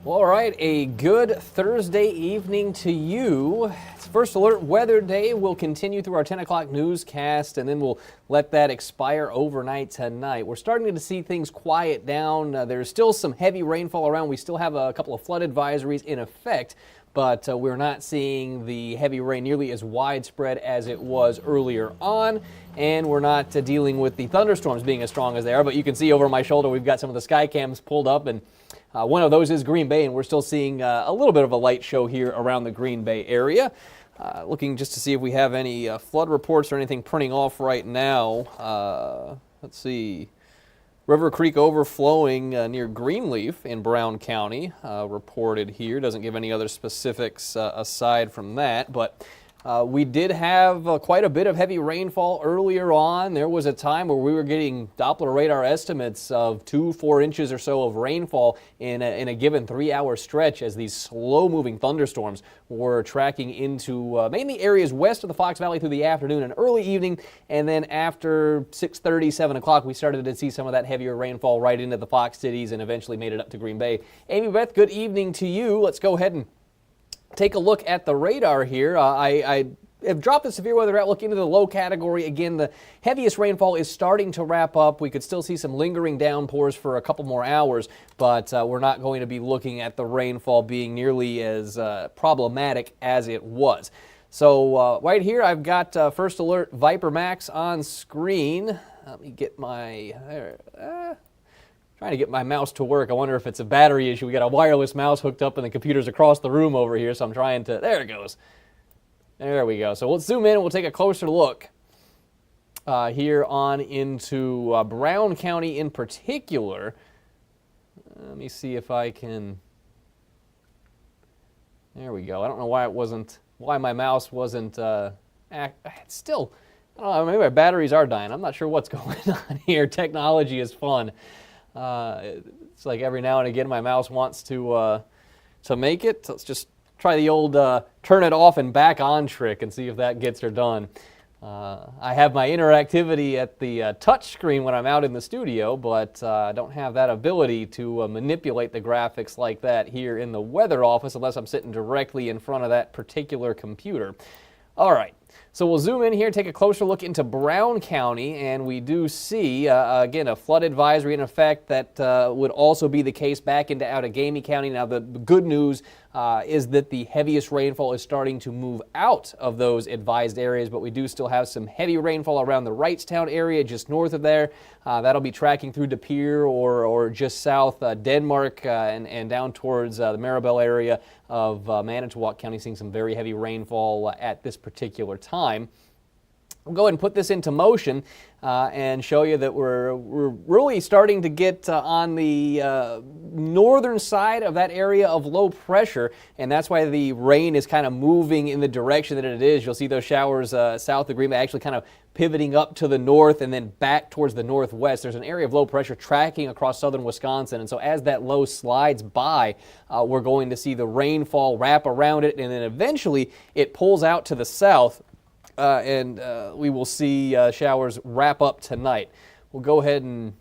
Well, all right, a good Thursday evening to you. It's First Alert Weather Day. We'll continue through our 10 o'clock newscast, and then we'll let that expire overnight tonight. We're starting to see things quiet down. There's still some heavy rainfall around. We still have a couple of flood advisories in effect, but we're not seeing the heavy rain nearly as widespread as it was earlier on, and we're not dealing with the thunderstorms being as strong as they are. But you can see over my shoulder we've got some of the sky cams pulled up, and one of those is Green Bay, and we're still seeing a little bit of a light show here around the Green Bay area. Looking just to see if we have any flood reports or anything printing off right now. Let's see. River Creek overflowing near Greenleaf in Brown County reported here. Doesn't give any other specifics aside from that, but we did have quite a bit of heavy rainfall earlier on. There was a time where we were getting Doppler radar estimates of 2-4 inches or so of rainfall in a given 3-hour stretch as these slow-moving thunderstorms were tracking into mainly areas west of the Fox Valley through the afternoon and early evening. And then after 6:30, 7 o'clock, we started to see some of that heavier rainfall right into the Fox cities and eventually made it up to Green Bay. Amy Beth, good evening to you. Let's go ahead and take a look at the radar here. I have dropped the severe weather outlook into the low category. Again, the heaviest rainfall is starting to wrap up. We could still see some lingering downpours for a couple more hours, but we're not going to be looking at the rainfall being nearly as problematic as it was. So right here, I've got First Alert Viper Max on screen. Let me get my... trying to get my mouse to work. I wonder if it's a battery issue. We got a wireless mouse hooked up and the computer's across the room over here, so I'm trying to... There it goes. There we go. So we'll zoom in and we'll take a closer look here on into Brown County in particular. Let me see if I can... There we go. I don't know why my mouse wasn't... It's still... I don't know, maybe my batteries are dying. I'm not sure what's going on here. Technology is fun. It's like every now and again my mouse wants to make it. So let's just try the old turn it off and back on trick and see if that gets her done. I have my interactivity at the touch screen when I'm out in the studio, but I don't have that ability to manipulate the graphics like that here in the weather office unless I'm sitting directly in front of that particular computer. All right. So we'll zoom in here, take a closer look into Brown County, and we do see, again, a flood advisory in effect that would also be the case back into Outagamie County. Now, the good news is that the heaviest rainfall is starting to move out of those advised areas, but we do still have some heavy rainfall around the Wrightstown area just north of there. That'll be tracking through De Pere or just south Denmark and down towards the Maribel area of Manitowoc County, seeing some very heavy rainfall at this particular time. We'll go ahead and put this into motion and show you that we're really starting to get on the northern side of that area of low pressure, and that's why the rain is kind of moving in the direction that it is. You'll see those showers south of Green Bay actually kind of pivoting up to the north and then back towards the northwest. There's an area of low pressure tracking across southern Wisconsin, and so as that low slides by, we're going to see the rainfall wrap around it, and then eventually it pulls out to the south. And we will see showers wrap up tonight. We'll go ahead and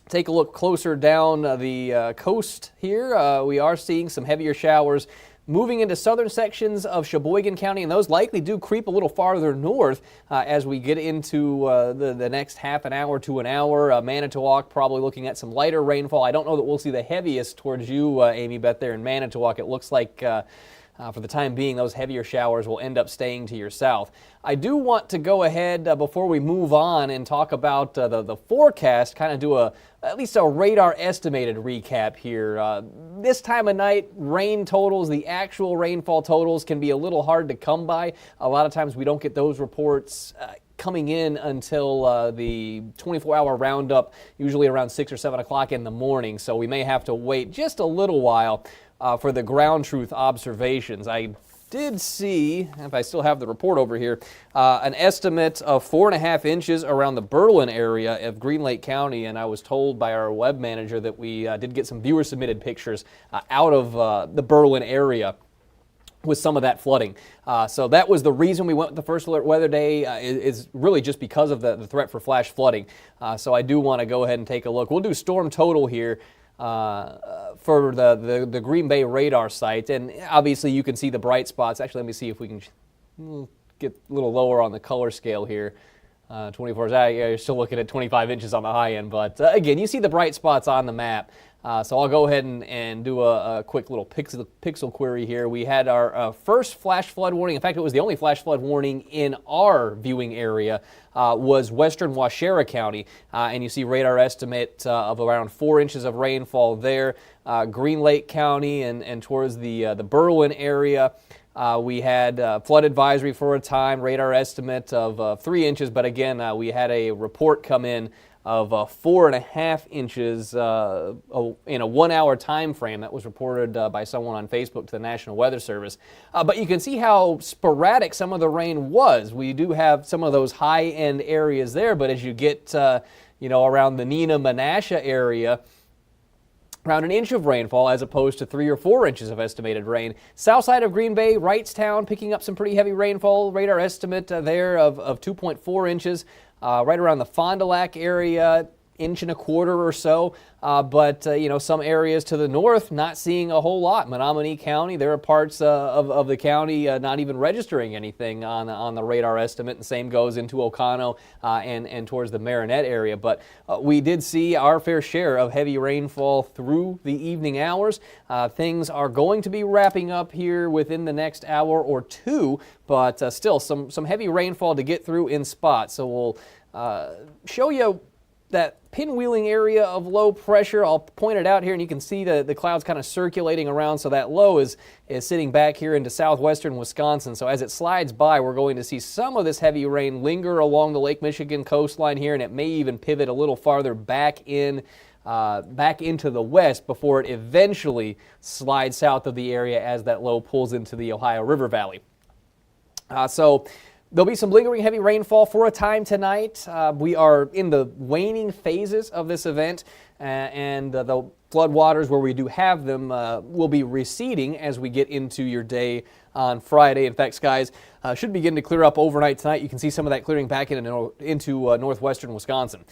take a look closer down the coast here. We are seeing some heavier showers moving into southern sections of Sheboygan County, and those likely do creep a little farther north as we get into the next half an hour to an hour. Manitowoc probably looking at some lighter rainfall. I don't know that we'll see the heaviest towards you, Amy Beth, there in Manitowoc. It looks like... for the time being, those heavier showers will end up staying to your south. I do want to go ahead before we move on and talk about the forecast, kind of do at least a radar estimated recap here. This time of night, rain totals, the actual rainfall totals can be a little hard to come by. A lot of times we don't get those reports coming in until the 24-hour roundup, usually around 6 or 7 o'clock in the morning, so we may have to wait just a little while for the ground truth observations. I did see, if I still have the report over here, an estimate of 4.5 inches around the Berlin area of Green Lake County, and I was told by our web manager that we did get some viewer-submitted pictures out of the Berlin area with some of that flooding. So that was the reason we went with the First Alert Weather Day, is really just because of the threat for flash flooding. So I do want to go ahead and take a look. We'll do storm total here. for the Green Bay radar site. And obviously you can see the bright spots. Actually, let me see if we can get a little lower on the color scale here. 24 hours, yeah, you're still looking at 25 inches on the high end. But again, you see the bright spots on the map. So I'll go ahead and do a quick little pixel query here. We had our first flash flood warning. In fact, it was the only flash flood warning in our viewing area, was western Waushara County. And you see radar estimate of around 4 inches of rainfall there. Green Lake County and towards the Berwyn area. We had flood advisory for a time, radar estimate of 3 inches, but again, we had a report come in of 4.5 inches in a 1 hour time frame. That was reported by someone on Facebook to the National Weather Service. But you can see how sporadic some of the rain was. We do have some of those high-end areas there, but as you get around the Neenah-Menasha area, around 1 inch of rainfall as opposed to 3 or 4 inches of estimated rain. South side of Green Bay, Wrightstown picking up some pretty heavy rainfall. Radar estimate there of 2.4 inches. Right around the Fond du Lac area, 1.25 inches or so. But some areas to the north not seeing a whole lot. Menominee County, there are parts of the county not even registering anything on the radar estimate. And same goes into Oconto and towards the Marinette area. But we did see our fair share of heavy rainfall through the evening hours. Things are going to be wrapping up here within the next hour or two, but still some heavy rainfall to get through in spots. So we'll show you that pinwheeling area of low pressure. I'll point it out here, and you can see the clouds kind of circulating around. So that low is sitting back here into southwestern Wisconsin. So as it slides by, we're going to see some of this heavy rain linger along the Lake Michigan coastline here, and it may even pivot a little farther back into the west before it eventually slides south of the area as that low pulls into the Ohio River Valley. So there'll be some lingering heavy rainfall for a time tonight. We are in the waning phases of this event, and the flood waters where we do have them will be receding as we get into your day on Friday. In fact, skies should begin to clear up overnight tonight. You can see some of that clearing back into northwestern Wisconsin.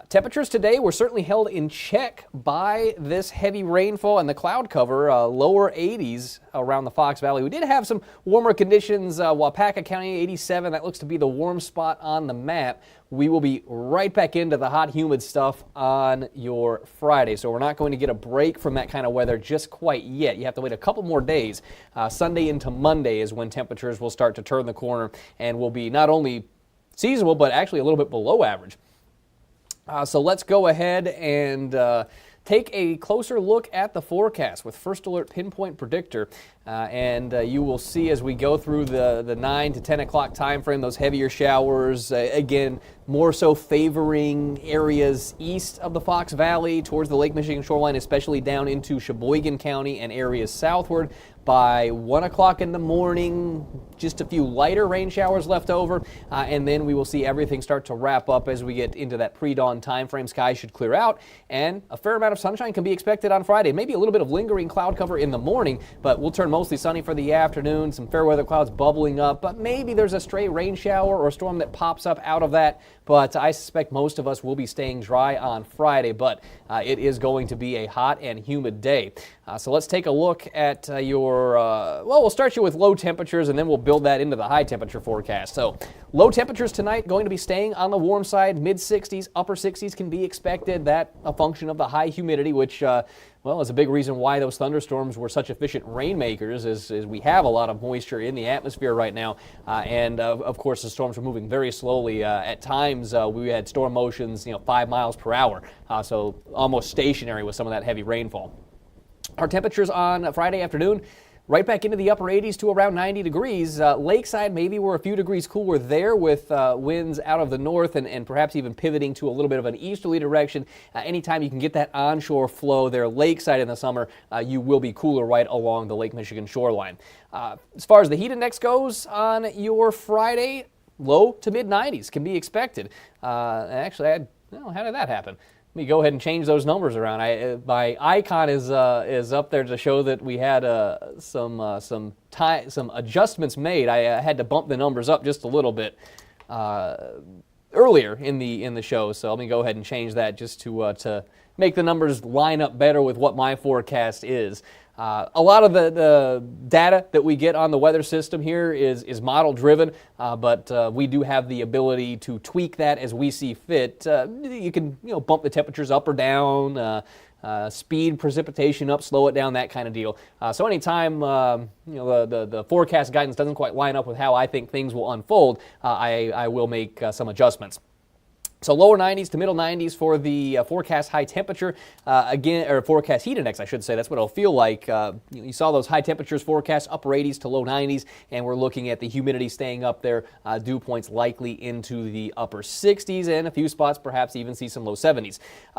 Temperatures today were certainly held in check by this heavy rainfall and the cloud cover, lower 80s around the Fox Valley. We did have some warmer conditions, Waupaca County 87, that looks to be the warm spot on the map. We will be right back into the hot, humid stuff on your Friday, so we're not going to get a break from that kind of weather just quite yet. You have to wait a couple more days. Sunday into Monday is when temperatures will start to turn the corner and will be not only seasonable, but actually a little bit below average. So let's go ahead and take a closer look at the forecast with First Alert Pinpoint Predictor. And you will see as we go through the 9 to 10 o'clock time frame, those heavier showers, again, more so favoring areas east of the Fox Valley towards the Lake Michigan shoreline, especially down into Sheboygan County and areas southward. By 1 o'clock in the morning, just a few lighter rain showers left over, and then we will see everything start to wrap up as we get into that pre-dawn time frame. Skies should clear out, and a fair amount of sunshine can be expected on Friday. Maybe a little bit of lingering cloud cover in the morning, but we'll turn mostly sunny for the afternoon. Some fair weather clouds bubbling up, but maybe there's a stray rain shower or a storm that pops up out of that. But I suspect most of us will be staying dry on Friday, but it is going to be a hot and humid day. So let's take a look at we'll start you with low temperatures, and then we'll build that into the high temperature forecast. So low temperatures tonight going to be staying on the warm side, mid-60s, upper 60s can be expected. That a function of the high humidity, which is a big reason why those thunderstorms were such efficient rainmakers, is we have a lot of moisture in the atmosphere right now. And of course, the storms were moving very slowly. At times, we had storm motions, 5 miles per hour. So almost stationary with some of that heavy rainfall. Our temperatures on Friday afternoon, right back into the upper 80s to around 90 degrees. Lakeside, maybe we're a few degrees cooler there with winds out of the north and perhaps even pivoting to a little bit of an easterly direction. Anytime you can get that onshore flow there lakeside in the summer, you will be cooler right along the Lake Michigan shoreline. As far as the heat index goes on your Friday, low to mid 90s can be expected. How did that happen? Let me go ahead and change those numbers around. My icon is up there to show that we had some adjustments made. I had to bump the numbers up just a little bit earlier in the show, so let me go ahead and change that just to make the numbers line up better with what my forecast is. A lot of the data that we get on the weather system here is model driven, but we do have the ability to tweak that as we see fit. You can bump the temperatures up or down, speed precipitation up, slow it down, that kind of deal. So anytime the forecast guidance doesn't quite line up with how I think things will unfold, I will make some adjustments. So lower 90s to middle 90s for the forecast high temperature, or forecast heat index, I should say. That's what it'll feel like. You saw those high temperatures forecast, upper 80s to low 90s, and we're looking at the humidity staying up there. Dew points likely into the upper 60s, and a few spots perhaps even see some low 70s.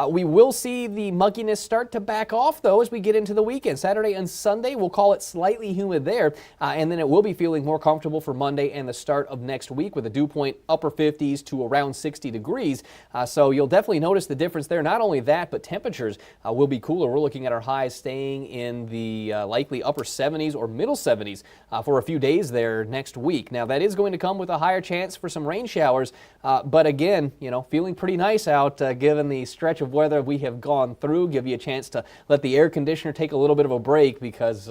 We will see the mugginess start to back off, though, as we get into the weekend. Saturday and Sunday, we'll call it slightly humid there, and then it will be feeling more comfortable for Monday and the start of next week with a dew point upper 50s to around 60 degrees. So you'll definitely notice the difference there. Not only that, but temperatures will be cooler. We're looking at our highs staying in the likely upper 70s or middle 70s for a few days there next week. Now, that is going to come with a higher chance for some rain showers, but again, feeling pretty nice out given the stretch of weather we have gone through. Give you a chance to let the air conditioner take a little bit of a break because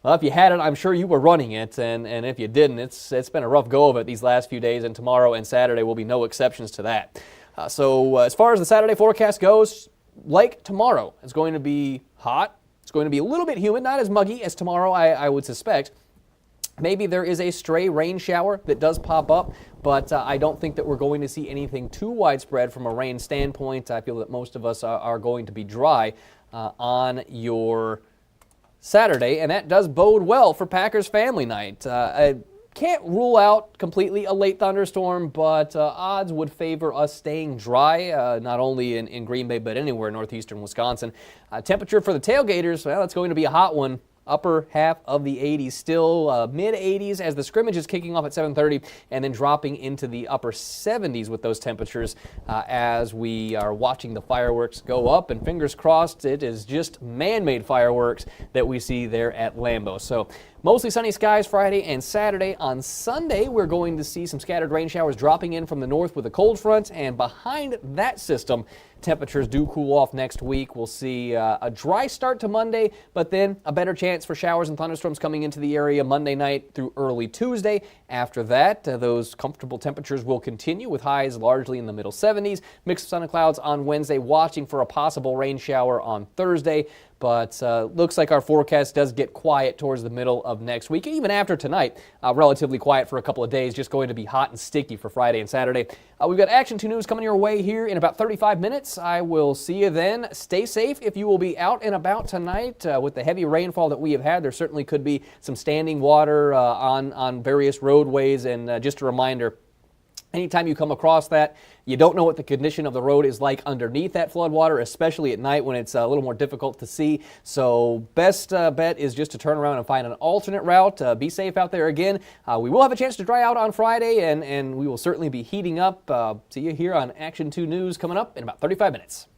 well, if you had it, I'm sure you were running it, and if you didn't, it's been a rough go of it these last few days, and tomorrow and Saturday will be no exceptions to that. So as far as the Saturday forecast goes, like tomorrow, it's going to be hot. It's going to be a little bit humid, not as muggy as tomorrow, I would suspect. Maybe there is a stray rain shower that does pop up, but I don't think that we're going to see anything too widespread from a rain standpoint. I feel that most of us are going to be dry on your Saturday, and that does bode well for Packers family night. I can't rule out completely a late thunderstorm, but odds would favor us staying dry, not only in Green Bay, but anywhere in northeastern Wisconsin. Temperature for the tailgaters, well, it's going to be a hot one. Upper half of the 80s, still mid-80s as the scrimmage is kicking off at 7:30, and then dropping into the upper 70s with those temperatures as we are watching the fireworks go up. And fingers crossed, it is just man-made fireworks that we see there at Lambeau. So mostly sunny skies Friday and Saturday. On Sunday, we're going to see some scattered rain showers dropping in from the north with a cold front, and behind that system, temperatures do cool off next week. We'll see a dry start to Monday, but then a better chance for showers and thunderstorms coming into the area Monday night through early Tuesday. After that, those comfortable temperatures will continue with highs largely in the middle 70s. Mix of sun and clouds on Wednesday, watching for a possible rain shower on Thursday. But looks like our forecast does get quiet towards the middle of next week. Even after tonight, relatively quiet for a couple of days, just going to be hot and sticky for Friday and Saturday. We've got Action 2 News coming your way here in about 35 minutes. I will see you then. Stay safe if you will be out and about tonight. With the heavy rainfall that we have had, there certainly could be some standing water on various roadways. And just a reminder, anytime you come across that, you don't know what the condition of the road is like underneath that floodwater, especially at night when it's a little more difficult to see. So best bet is just to turn around and find an alternate route. Be safe out there again. We will have a chance to dry out on Friday, and we will certainly be heating up. See you here on Action 2 News coming up in about 35 minutes.